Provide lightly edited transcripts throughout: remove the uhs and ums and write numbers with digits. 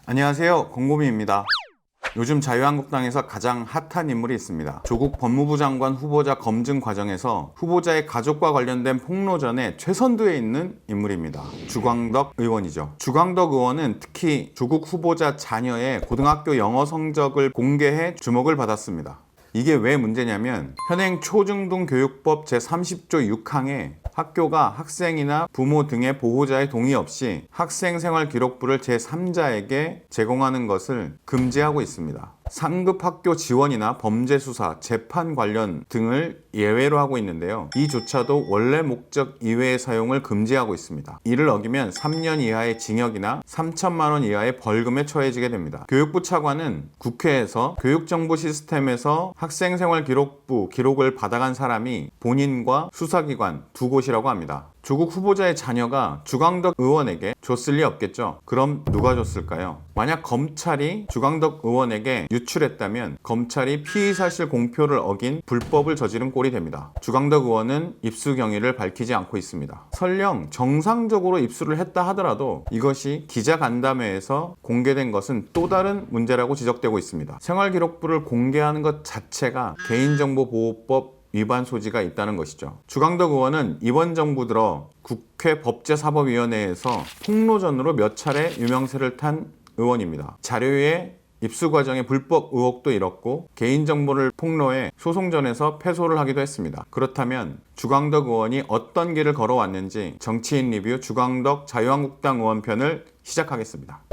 안녕하세요, 곰곰이입니다. 요즘 자유한국당에서 가장 핫한 인물이 있습니다. 조국 법무부 장관 후보자 검증 과정에서 후보자의 가족과 관련된 폭로전에 최선두에 있는 인물입니다. 주광덕 의원이죠. 주광덕 의원은 특히 조국 후보자 자녀의 고등학교 영어 성적을 공개해 주목을 받았습니다. 이게 왜 문제냐면 현행 초중등 교육법 제30조 6항에 학교가 학생이나 부모 등의 보호자의 동의 없이 학생생활 기록부를 제3자에게 제공하는 것을 금지하고 있습니다. 상급 학교 지원이나 범죄 수사, 재판 관련 등을 예외로 하고 있는데요. 이조차도 원래 목적 이외의 사용을 금지하고 있습니다. 이를 어기면 3년 이하의 징역이나 3천만 원 이하의 벌금에 처해지게 됩니다. 교육부 차관은 국회에서 교육정보 시스템에서 학생생활 기록부 기록을 받아간 사람이 본인과 수사기관 두 곳이라고 합니다. 조국 후보자의 자녀가 주광덕 의원에게 줬을 리 없겠죠. 그럼 누가 줬을까요? 만약 검찰이 주광덕 의원에게 유출했다면 검찰이 피의사실 공표를 어긴 불법을 저지른 꼴이 됩니다. 주광덕 의원은 입수 경위를 밝히지 않고 있습니다. 설령 정상적으로 입수를 했다 하더라도 이것이 기자간담회에서 공개된 것은 또 다른 문제라고 지적되고 있습니다. 생활기록부를 공개하는 것 자체가 개인정보보호법 위반 소지가 있다는 것이죠. 주광덕 의원은 이번 정부 들어 국회 법제사법위원회에서 폭로전으로 몇 차례 유명세를 탄 의원입니다. 자료의 입수 과정의 불법 의혹도 일었고 개인정보를 폭로해 소송전에서 패소를 하기도 했습니다. 그렇다면 주광덕 의원이 어떤 길을 걸어왔는지 정치인 리뷰 주광덕 자유한국당 의원 편을 시작하겠습니다.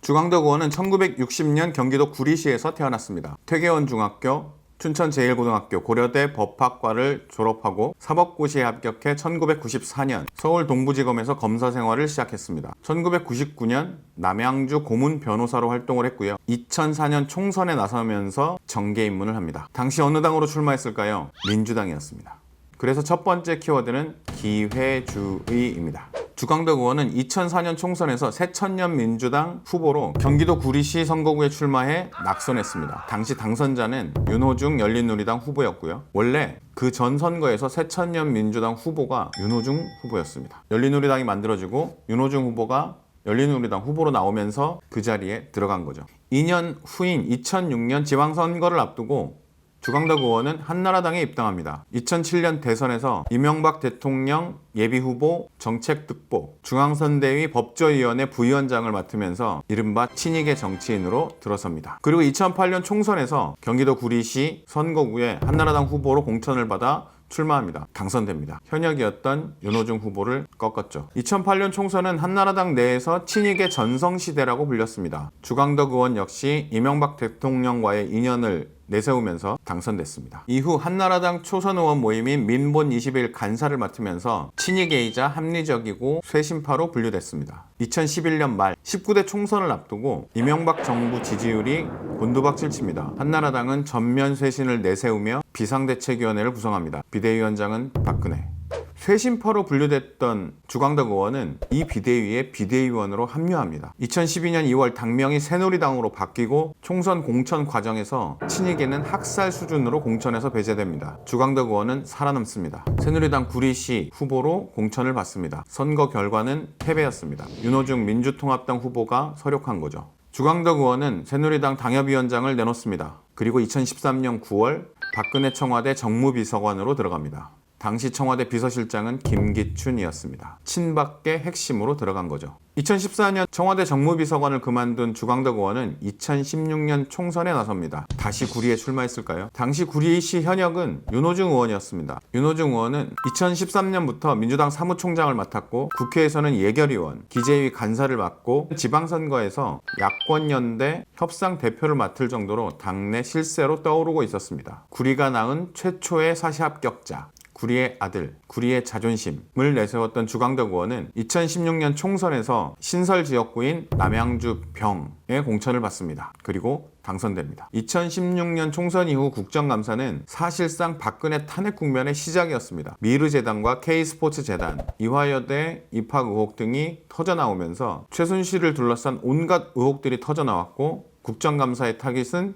주광덕 의원은 1960년 경기도 구리시에서 태어났습니다. 퇴계원 중학교, 춘천제일고등학교, 고려대 법학과를 졸업하고 사법고시에 합격해 1994년 서울 동부지검에서 검사 생활을 시작했습니다. 1999년 남양주 고문 변호사로 활동을 했고요. 2004년 총선에 나서면서 정계 입문을 합니다. 당시 어느 당으로 출마했을까요? 민주당이었습니다. 그래서 첫 번째 키워드는 기회주의입니다. 주광덕 의원은 2004년 총선에서 새천년 민주당 후보로 경기도 구리시 선거구에 출마해 낙선했습니다. 당시 당선자는 윤호중 열린우리당 후보였고요. 원래 그 전 선거에서 새천년 민주당 후보가 윤호중 후보였습니다. 열린우리당이 만들어지고 윤호중 후보가 열린우리당 후보로 나오면서 그 자리에 들어간 거죠. 2년 후인 2006년 지방선거를 앞두고 주광덕 의원은 한나라당에 입당합니다. 2007년 대선에서 이명박 대통령 예비후보 정책특보 중앙선대위 법조위원회 부위원장을 맡으면서 이른바 친이계 정치인으로 들어섭니다. 그리고 2008년 총선에서 경기도 구리시 선거구에 한나라당 후보로 공천을 받아 출마합니다. 당선됩니다. 현역이었던 윤호중 후보를 꺾었죠. 2008년 총선은 한나라당 내에서 친이계 전성시대라고 불렸습니다. 주광덕 의원 역시 이명박 대통령과의 인연을 내세우면서 당선됐습니다. 이후 한나라당 초선 의원 모임인 민본 21 간사를 맡으면서 친이계이자 합리적이고 쇄신파로 분류됐습니다. 2011년 말 19대 총선을 앞두고 이명박 정부 지지율이 곤두박질칩니다. 한나라당은 전면 쇄신을 내세우며 비상대책위원회를 구성합니다. 비대위원장은 박근혜. 쇄신파로 분류됐던 주광덕 의원은 이 비대위에 비대위원으로 합류합니다. 2012년 2월 당명이 새누리당으로 바뀌고 총선 공천 과정에서 친이계는 학살 수준으로 공천에서 배제됩니다. 주광덕 의원은 살아남습니다. 새누리당 구리시 후보로 공천을 받습니다. 선거 결과는 패배였습니다. 윤호중 민주통합당 후보가 서력한 거죠. 주광덕 의원은 새누리당 당협위원장을 내놓습니다. 그리고 2013년 9월 박근혜 청와대 정무비서관으로 들어갑니다. 당시 청와대 비서실장은 김기춘이었습니다. 친박계 핵심으로 들어간 거죠. 2014년 청와대 정무비서관을 그만둔 주광덕 의원은 2016년 총선에 나섭니다. 다시 구리에 출마했을까요? 당시 구리시 현역은 윤호중 의원이었습니다. 윤호중 의원은 2013년부터 민주당 사무총장을 맡았고 국회에서는 예결위원, 기재위 간사를 맡고 지방선거에서 야권연대 협상 대표를 맡을 정도로 당내 실세로 떠오르고 있었습니다. 구리가 낳은 최초의 사시 합격자, 구리의 아들, 구리의 자존심을 내세웠던 주광덕 의원은 2016년 총선에서 신설 지역구인 남양주 병에 공천을 받습니다. 그리고 당선됩니다. 2016년 총선 이후 국정감사는 사실상 박근혜 탄핵 국면의 시작이었습니다. 미르재단과 K스포츠재단, 이화여대 입학 의혹 등이 터져나오면서 최순실을 둘러싼 온갖 의혹들이 터져나왔고 국정감사의 타깃은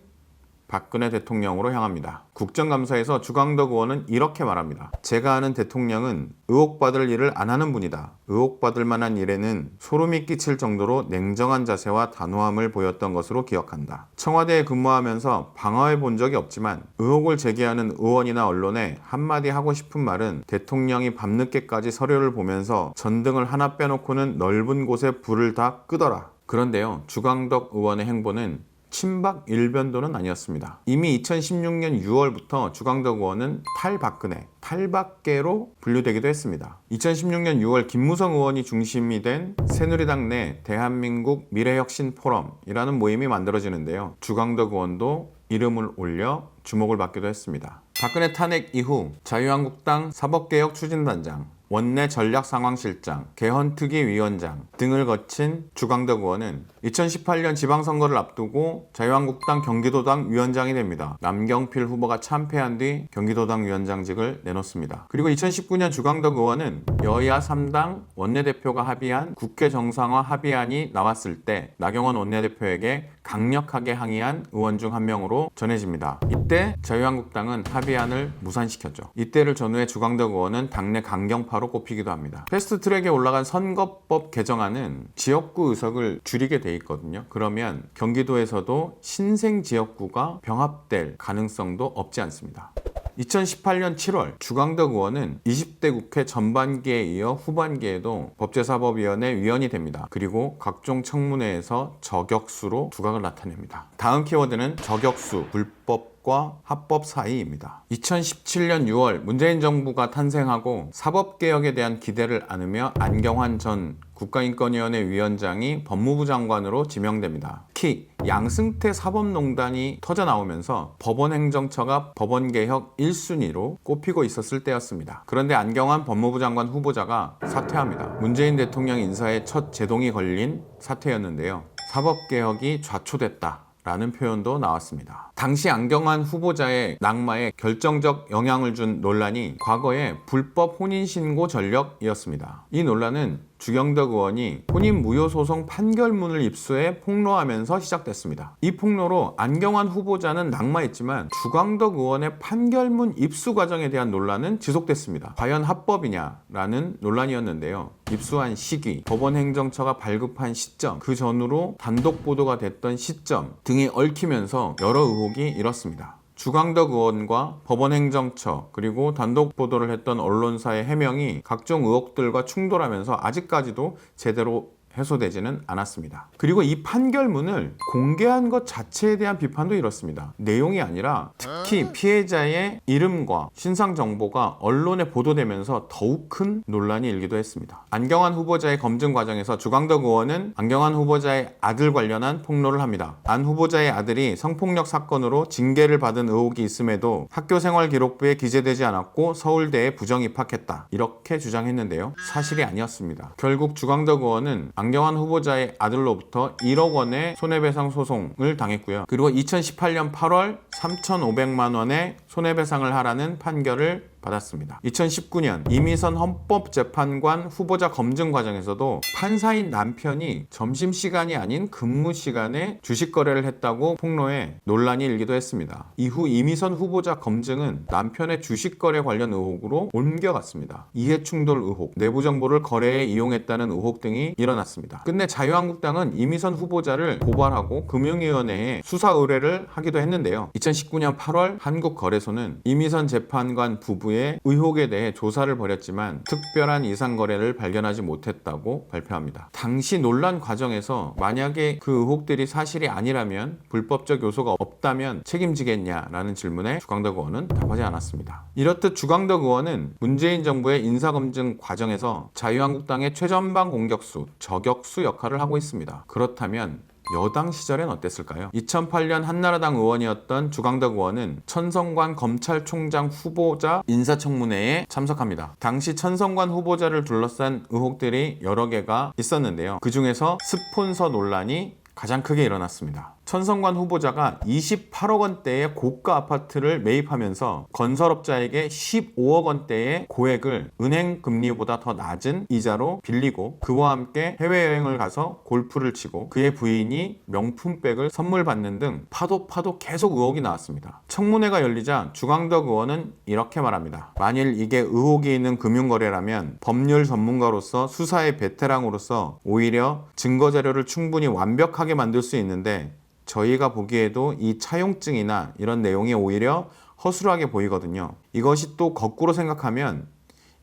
박근혜 대통령으로 향합니다. 국정감사에서 주광덕 의원은 이렇게 말합니다. 제가 아는 대통령은 의혹받을 일을 안 하는 분이다. 의혹받을 만한 일에는 소름이 끼칠 정도로 냉정한 자세와 단호함을 보였던 것으로 기억한다. 청와대에 근무하면서 방어해 본 적이 없지만 의혹을 제기하는 의원이나 언론에 한마디 하고 싶은 말은 대통령이 밤늦게까지 서류를 보면서 전등을 하나 빼놓고는 넓은 곳에 불을 다 끄더라. 그런데요, 주광덕 의원의 행보는 친박 일변도는 아니었습니다. 이미 2016년 6월부터 주광덕 의원은 탈박근혜, 탈박계로 분류되기도 했습니다. 2016년 6월 김무성 의원이 중심이 된 새누리당 내 대한민국 미래혁신 포럼이라는 모임이 만들어지는데요. 주광덕 의원도 이름을 올려 주목을 받기도 했습니다. 박근혜 탄핵 이후 자유한국당 사법개혁 추진단장, 원내 전략상황실장, 개헌특위위원장 등을 거친 주광덕 의원은 2018년 지방선거를 앞두고 자유한국당 경기도당 위원장이 됩니다. 남경필 후보가 참패한 뒤 경기도당 위원장직을 내놓습니다. 그리고 2019년 주광덕 의원은 여야 3당 원내대표가 합의한 국회 정상화 합의안이 나왔을 때 나경원 원내대표에게 강력하게 항의한 의원 중 한 명으로 전해집니다. 이때 자유한국당은 합의안을 무산시켰죠. 이때를 전후해 주광덕 의원은 당내 강경파로 꼽히기도 합니다. 패스트트랙에 올라간 선거법 개정안은 지역구 의석을 줄이게 돼 있거든요. 그러면 경기도에서도 신생 지역구가 병합될 가능성도 없지 않습니다. 2018년 7월 주광덕 의원은 20대 국회 전반기에 이어 후반기에도 법제사법위원회 위원이 됩니다. 그리고 각종 청문회에서 저격수로 두각을 나타냅니다. 다음 키워드는 저격수, 불법과 합법 사이입니다. 2017년 6월 문재인 정부가 탄생하고 사법개혁에 대한 기대를 안으며 안경환 전 국가인권위원회 위원장이 법무부 장관으로 지명됩니다. 특히 양승태 사법농단이 터져나오면서 법원행정처가 법원개혁 1순위로 꼽히고 있었을 때였습니다. 그런데 안경환 법무부 장관 후보자가 사퇴합니다. 문재인 대통령 인사에 첫 제동이 걸린 사퇴였는데요. 사법개혁이 좌초됐다 라는 표현도 나왔습니다. 당시 안경환 후보자의 낙마에 결정적 영향을 준 논란이 과거의 불법 혼인신고 전력이었습니다. 이 논란은 주광덕 의원이 혼인 무효 소송 판결문을 입수해 폭로하면서 시작됐습니다. 이 폭로로 안경환 후보자는 낙마했지만 주광덕 의원의 판결문 입수 과정에 대한 논란은 지속됐습니다. 과연 합법이냐라는 논란이었는데요. 입수한 시기, 법원 행정처가 발급한 시점, 그 전후로 단독 보도가 됐던 시점 등이 얽히면서 여러 의혹이 일었습니다. 주광덕 의원과 법원행정처 그리고 단독 보도를 했던 언론사의 해명이 각종 의혹들과 충돌하면서 아직까지도 제대로 해소되지는 않았습니다. 그리고 이 판결문을 공개한 것 자체에 대한 비판도 이렇습니다. 내용이 아니라 특히 피해자의 이름과 신상 정보가 언론에 보도되면서 더욱 큰 논란이 일기도 했습니다. 안경환 후보자의 검증 과정에서 주광덕 의원은 안경환 후보자의 아들 관련한 폭로를 합니다. 안 후보자의 아들이 성폭력 사건으로 징계를 받은 의혹이 있음에도 학교생활기록부에 기재되지 않았고 서울대에 부정 입학했다. 이렇게 주장했는데요. 사실이 아니었습니다. 결국 주광덕 의원은 안경환 후보자의 아들로부터 1억 원의 손해배상 소송을 당했고요. 그리고 2018년 8월 3,500만 원의 손해배상을 하라는 판결을 받았습니다. 2019년 이미선 헌법재판관 후보자 검증 과정에서도 판사인 남편이 점심시간이 아닌 근무시간에 주식 거래를 했다고 폭로해 논란이 일기도 했습니다. 이후 이미선 후보자 검증은 남편의 주식 거래 관련 의혹으로 옮겨갔습니다. 이해충돌 의혹, 내부 정보를 거래에 이용했다는 의혹 등이 일어났습니다. 끝내 자유한국당은 이미선 후보자를 고발하고 금융위원회에 수사 의뢰를 하기도 했는데요. 2019년 8월 한국거래소는 이미선 재판관 부부 의혹에 대해 조사를 벌였지만 특별한 이상 거래를 발견하지 못했다고 발표합니다. 당시 논란 과정에서 만약에 그 의혹들이 사실이 아니라면 불법적 요소가 없다면 책임지겠냐라는 질문에 주광덕 의원은 답하지 않았습니다. 이렇듯 주광덕 의원은 문재인 정부의 인사검증 과정에서 자유한국당의 최전방 공격수, 저격수 역할을 하고 있습니다. 그렇다면 여당 시절엔 어땠을까요? 2008년 한나라당 의원이었던 주광덕 의원은 천성관 검찰총장 후보자 인사청문회에 참석합니다. 당시 천성관 후보자를 둘러싼 의혹들이 여러 개가 있었는데요. 그 중에서 스폰서 논란이 가장 크게 일어났습니다. 천성관 후보자가 28억 원대의 고가 아파트를 매입하면서 건설업자에게 15억 원대의 고액을 은행 금리보다 더 낮은 이자로 빌리고 그와 함께 해외여행을 가서 골프를 치고 그의 부인이 명품백을 선물 받는 등 파도 계속 의혹이 나왔습니다. 청문회가 열리자 주광덕 의원은 이렇게 말합니다. 만일 이게 의혹이 있는 금융거래라면 법률 전문가로서 수사의 베테랑으로서 오히려 증거자료를 충분히 완벽하게 만들 수 있는데 저희가 보기에도 이 차용증이나 이런 내용이 오히려 허술하게 보이거든요. 이것이 또 거꾸로 생각하면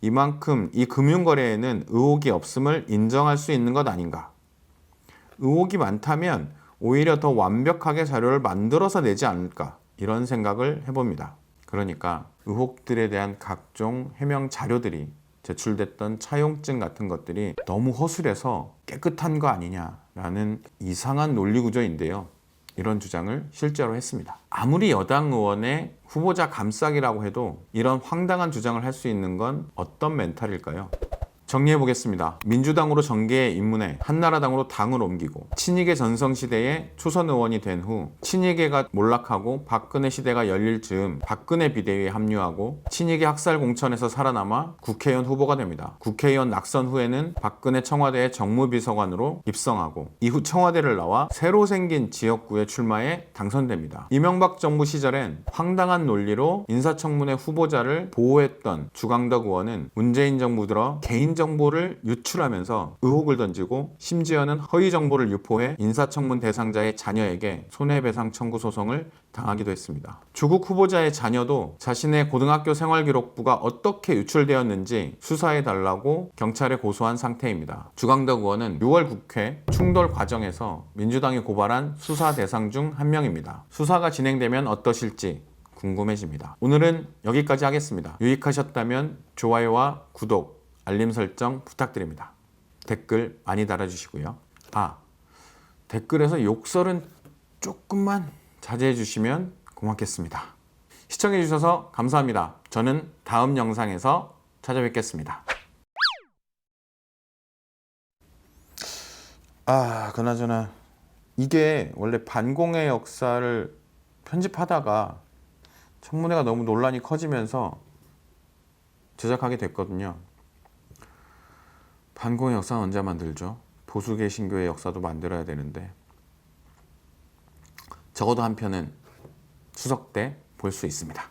이만큼 이 금융거래에는 의혹이 없음을 인정할 수 있는 것 아닌가. 의혹이 많다면 오히려 더 완벽하게 자료를 만들어서 내지 않을까 이런 생각을 해봅니다. 그러니까 의혹들에 대한 각종 해명 자료들이 제출됐던 차용증 같은 것들이 너무 허술해서 깨끗한 거 아니냐라는 이상한 논리 구조인데요. 이런 주장을 실제로 했습니다. 아무리 여당 의원의 후보자 감싸기라고 해도 이런 황당한 주장을 할 수 있는 건 어떤 멘탈일까요? 정리해 보겠습니다. 민주당으로 정계에 입문해 한나라당으로 당을 옮기고 친이계 전성시대에 초선 의원이 된 후 친이계가 몰락하고 박근혜 시대가 열릴 즈음 박근혜 비대위에 합류하고 친이계 학살 공천에서 살아남아 국회의원 후보가 됩니다. 국회의원 낙선 후에는 박근혜 청와대의 정무비서관으로 입성하고 이후 청와대를 나와 새로 생긴 지역구에 출마해 당선됩니다. 이명박 정부 시절엔 황당한 논리로 인사청문회 후보자를 보호했던 주광덕 의원은 문재인 정부 들어 개인 정보를 유출하면서 의혹을 던지고 심지어는 허위 정보를 유포해 인사청문 대상자의 자녀에게 손해배상 청구 소송을 당하기도 했습니다. 조국 후보자의 자녀도 자신의 고등학교 생활기록부가 어떻게 유출되었는지 수사해달라고 경찰에 고소한 상태입니다. 주광덕 의원은 6월 국회 충돌 과정에서 민주당이 고발한 수사 대상 중 한 명입니다. 수사가 진행되면 어떠실지 궁금해집니다. 오늘은 여기까지 하겠습니다. 유익하셨다면 좋아요와 구독, 알림 설정 부탁드립니다. 댓글 많이 달아주시고요. 댓글에서 욕설은 조금만 자제해 주시면 고맙겠습니다. 시청해 주셔서 감사합니다. 저는 다음 영상에서 찾아뵙겠습니다. 그나저나 이게 원래 반공의 역사를 편집하다가 청문회가 너무 논란이 커지면서 제작하게 됐거든요. 반공의 역사는 언제 만들죠? 보수 개신교의 역사도 만들어야 되는데 적어도 한 편은 추석 때 볼 수 있습니다.